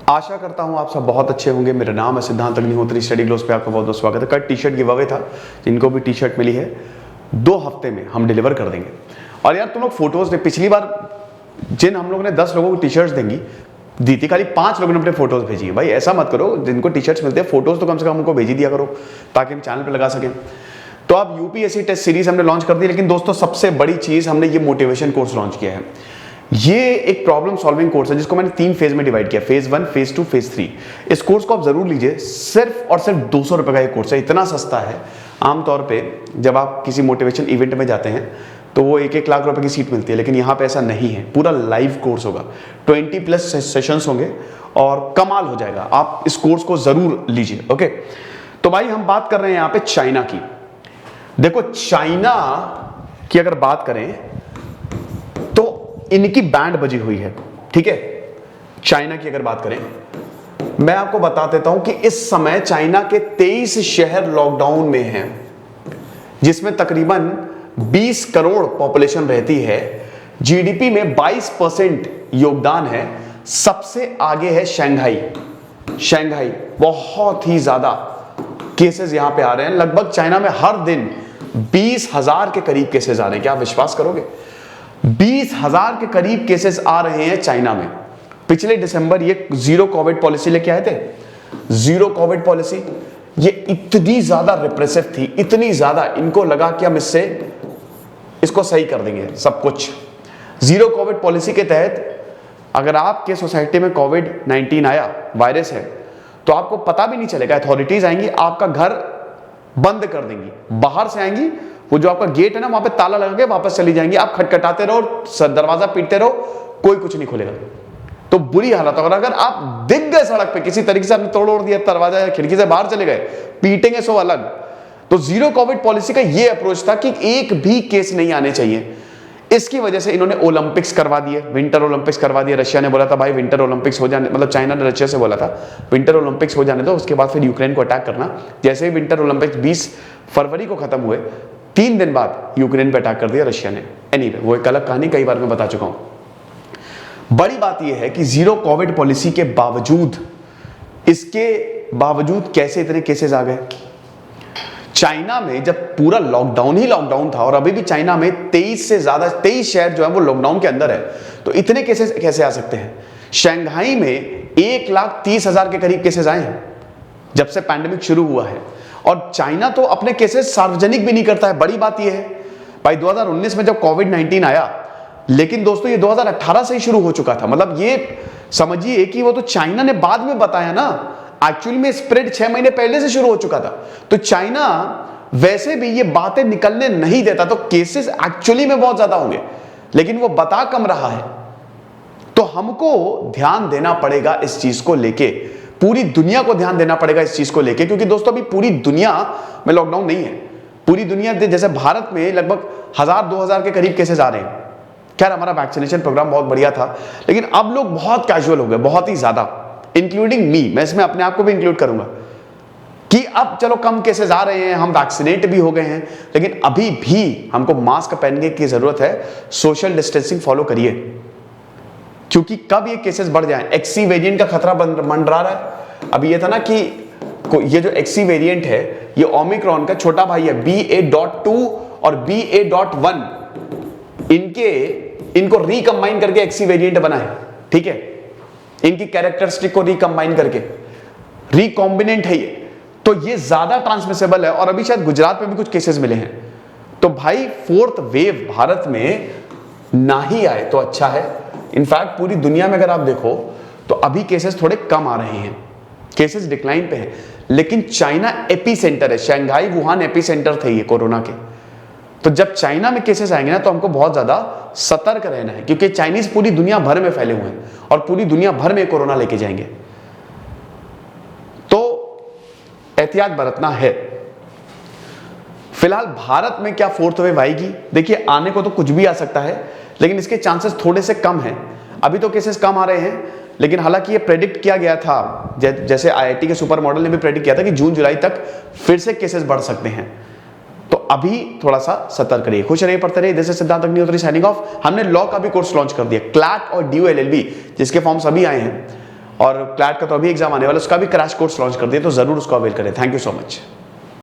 आशा करता हूं आप सब बहुत अच्छे होंगे। मेरा नाम है सिद्धांत अग्निहोत्री, स्टडी ग्लोस पे आपका बहुत बहुत स्वागत है। कल टी शर्ट गिव अवे था, जिनको भी टी शर्ट मिली है 2 हफ्ते में हम डिलीवर कर देंगे। और यार तुम लोग फोटोज दे, पिछली बार जिन हम लोगों ने 10 लोगों को टी शर्ट्स देंगी दी थी, खाली 5 लोगों ने अपने फोटोज भेजी है। भाई ऐसा मत करो, जिनको टी शर्ट्स मिलते हैं फोटोज तो कम से कम हमको भेजी दिया करो ताकि हम चैनल पे लगा सकें। तो अब यूपीएससी टेस्ट सीरीज हमने लॉन्च कर दी, लेकिन दोस्तों सबसे बड़ी चीज हमने ये मोटिवेशन कोर्स लॉन्च किया है। ये एक प्रॉब्लम सॉल्विंग कोर्स है जिसको मैंने 3 फेज में डिवाइड किया, फेज 1, फेज 2, फेज 3। इस कोर्स को आप जरूर लीजिए, सिर्फ और सिर्फ 200 रुपए का ये कोर्स है, इतना सस्ता है। आमतौर पे जब आप किसी मोटिवेशन इवेंट में जाते हैं तो वो 1-1 लाख रुपए की सीट मिलती है, लेकिन यहाँ पे ऐसा नहीं है। पूरा लाइव कोर्स होगा, 20+ सेशंस होंगे और कमाल हो जाएगा। आप इस कोर्स को जरूर लीजिए। ओके, तो भाई हम बात कर रहे हैं यहाँ पे चाइना की। देखो चाइना की अगर बात करें तो इनकी बैंड बजी हुई है, ठीक है। चाइना की अगर बात करें, मैं आपको बता देता हूं कि इस समय चाइना के 23 शहर लॉकडाउन में हैं, जिसमें तकरीबन 20 करोड़ पॉपुलेशन रहती है। जीडीपी में 22% योगदान है। सबसे आगे है शंघाई। शंघाई बहुत ही ज्यादा केसेस यहां पे आ रहे हैं। लगभग चाइना में हर दिन 20,000 के करीब केसेस आ रहे हैं। क्या आप विश्वास करोगे? 20,000 के करीब केसेस आ रहे हैं चाइना में। पिछले दिसंबर ये जीरो कोविड पॉलिसी लेके आए थे। जीरो कोविड पॉलिसी ये इतनी ज्यादा रिप्रेसिव थी, इतनी ज्यादा, इनको लगा कि हम इसको सही कर देंगे सब कुछ। जीरो कोविड पॉलिसी के तहत अगर आपके सोसाइटी में कोविड-19 आया, वायरस है, तो आपको पता भी नहीं चलेगा। अथॉरिटीज आएंगी, आपका घर बंद कर देंगी, बाहर से आएंगी, वो जो आपका गेट है ना वहां पे ताला लगा के वापस चली जाएंगी। आप खटखटाते रहो, दरवाजा पीटते रहो, कोई कुछ नहीं खुलेगा। तो बुरी हालत। और अगर आप दिख गए सड़क पे किसी तरीके से, आपने तोड़ दिया दरवाजा या खिड़की से बाहर चले गए, पीटेंगे सो अलग। तो जीरो कोविड पॉलिसी का ये अप्रोच था कि एक भी केस नहीं आने चाहिए। इसकी वजह से इन्होंने ओलंपिक्स करवा दिए, विंटर ओलंपिक्स करवा दिए। रशिया ने बोला था भाई विंटर ओलंपिक्स हो जाने, मतलब चाइना ने रशिया से बोला था विंटर ओलंपिक्स हो जाने दो, उसके बाद फिर यूक्रेन को अटैक करना। जैसे ही विंटर ओलंपिक्स 20 फरवरी को खत्म हुए, 3 दिन बाद यूक्रेन पे अटैक कर दिया रशिया ने। एनीवे, वो एक अलग कहानी, कई बार मैं बता चुका हूं। बड़ी बात यह है कि जीरो कोविड पॉलिसी के बावजूद, इसके बावजूद कैसे इतने केसेस आ गए। चाइना में जब पूरा लॉकडाउन ही लॉकडाउन था, और अभी भी चाइना में 23 से ज्यादा 23 शहर जो है वो लॉकडाउन के अंदर है, तो इतने केसेस कैसे आ सकते हैं। शंघाई में 1,30,000 के करीब केसेस आए हैं जब से पैंडेमिक शुरू हुआ है। और चाइना तो अपने केसेस सार्वजनिक भी नहीं करता है। बड़ी बात यह है भाई, 2019 में जब कोविड-19 आया, लेकिन दोस्तों ये 2018 से ही शुरू हो चुका था। मतलब ये समझिए कि वो तो चाइना ने बाद में बताया ना, एक्चुअली में स्प्रेड 6 महीने पहले से शुरू हो चुका था। तो चाइना वैसे भी ये बातें निकलने नहीं देता, तो केसेस एक्चुअली में बहुत ज्यादा होंगे, लेकिन वो बता कम रहा है। तो हमको ध्यान देना पड़ेगा इस चीज को लेके, पूरी दुनिया को ध्यान देना पड़ेगा इस चीज को लेके, क्योंकि दोस्तों अभी पूरी दुनिया में लॉकडाउन नहीं है। पूरी दुनिया, जैसे भारत में लगभग 1,000-2,000 के करीब केसेस आ रहे हैं। खैर हमारा वैक्सीनेशन प्रोग्राम बहुत बढ़िया था, लेकिन अब लोग बहुत कैजुअल हो गए, बहुत ही ज्यादा, इंक्लूडिंग मी। मैं इसमें अपने आप को भी इंक्लूड करूंगा कि अब चलो कम केसेस आ रहे हैं, हम वैक्सीनेट भी हो गए हैं, लेकिन अभी भी हमको मास्क पहनने की जरूरत है। सोशल डिस्टेंसिंग फॉलो करिए, क्योंकि कब ये केसेस बढ़ जाएं। एक्सी वेरिएंट का खतरा मंडरा रहा है। अभी ये था ना कि ये जो एक्सी वेरिएंट है, ये ओमिक्रॉन का छोटा भाई है, BA.2 और BA.1, इनको रिकंबाइन करके एक्सी वेरिएंट बना है, ठीक है। इनकी कैरेक्टरिस्टिक को रिकंबाइन करके रिकॉम्बिनेंट है ये, तो ये ज्यादा ट्रांसमिसेबल है। और अभी शायद गुजरात में भी कुछ केसेस मिले हैं। तो भाई 4th वेव भारत में ना ही आए तो अच्छा है। इनफैक्ट पूरी दुनिया में अगर आप देखो तो अभी केसेस थोड़े कम आ रहे हैं, केसेस डिक्लाइन पे हैं। लेकिन चाइना एपी सेंटर है, शंघाई वुहान एपी सेंटर थे ये कोरोना के। तो जब चाइना में केसेस आएंगे ना, तो हमको बहुत ज्यादा सतर्क रहना है, क्योंकि चाइनीज पूरी दुनिया भर में फैले हुए हैं और पूरी दुनिया भर में कोरोना लेके जाएंगे। तो एहतियात बरतना है। फिलहाल भारत में क्या 4th वेव आएगी? देखिए आने को तो कुछ भी आ सकता है, लेकिन इसके चांसेस थोड़े से कम हैं। अभी तो केसेस कम आ रहे हैं, लेकिन हालांकि ये प्रेडिक्ट किया गया था, जैसे आईआईटी के सुपर मॉडल ने भी प्रेडिक्ट किया था कि जून जुलाई तक फिर से केसेस बढ़ सकते हैं। तो अभी थोड़ा सा सतर्क रहिए, खुश रहिए, पढ़ते रहिए। जैसे सिद्धांत अग्निहोत्री साइनिंग ऑफ। हमने लॉ का भी कोर्स लॉन्च कर दिया, क्लैट और ड्यू LLB, जिसके फॉर्म्स अभी आए हैं। और क्लैट का तो अभी एग्जाम आने वाला है, उसका भी क्रैश कोर्स लॉन्च कर दिया, तो जरूर उसको अवेल करें। Thank you so much.